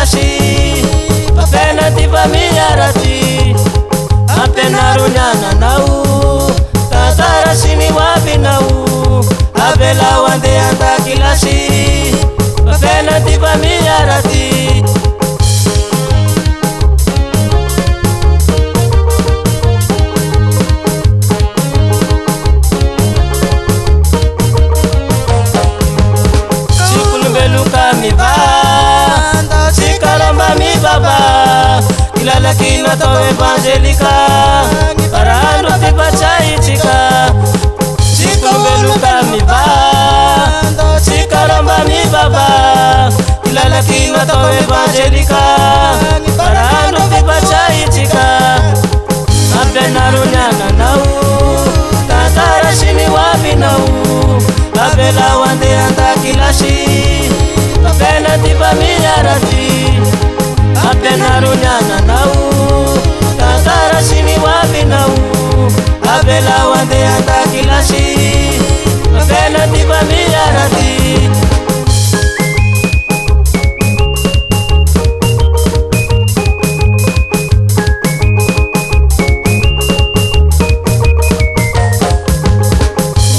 andakilasy fafena ty fa miaraty ampianaro ny ananao tantara sy ny hoavinao avelao andeha andakilasy fafena ty fa miaraty Kilalaki natao evangelika parando tipachaitsika sikomeluka miva sikaramba mibaba kilalaki natao evangelika parando tipachaitsika ampianaro ny ananao tantara sy ny hoavinao avelao andeha andakilasy fafena ty fa miaraty ampianaro ny ananao tantara sy ny hoavinao avelao andeha andakilasy fafena ty fa miaraty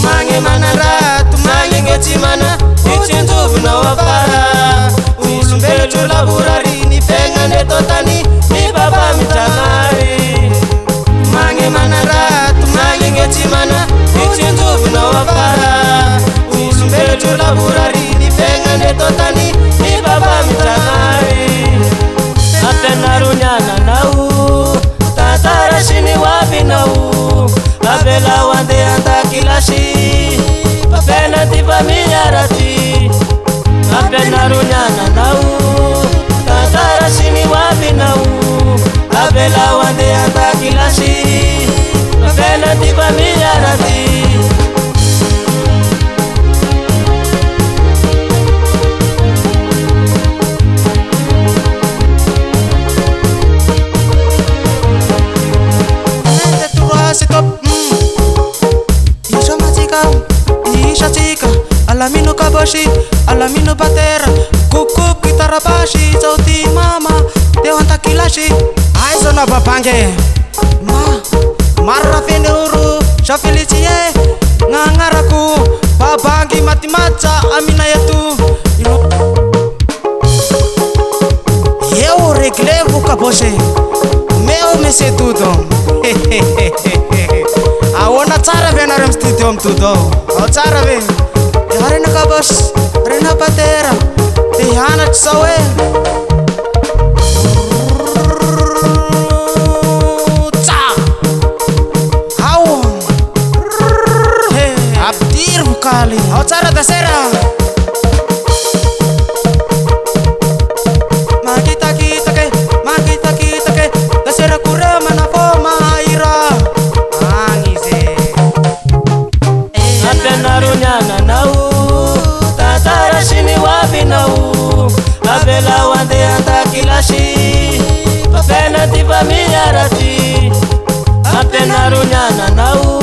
mange manarato magnenge tsy mana itsinjovinao afara olombelotro lavorary totani ni baba mitanari mange manarato mange chimana ichinjuvno afara ulumbelotro lavorari ni pengane totani ni baba mitanari ampianaro ny ananao tantara sy ny hoavinao avelao andeha andakilasy fafena ty fa miaraty ampianaro ny ananao tantara sy ny hoavinao avelao andeha andakilasy fafena ty fa miaraty isatsika alamino kaboshi alamino batera kukup kitarabashi sauti mama teo andakilasy aizo na babange maro rafeny oro safilitsie gn'agnarako babangy matimatsa amina eto eo reglevo kabosy meu monsieur tudo ahoana tsara ve anareo amy studio amy todo ao tsara ve arena kabosy arena batera te hianatry sao e tsa ao abdiry vokaly ao tsara dasera makitakitake dasera kure manafo maira angize ampianaro ny ananao tantara sy ny hoavinao avelao andeha andakilasy fafena ty fa miaraty ampianaro ny ananao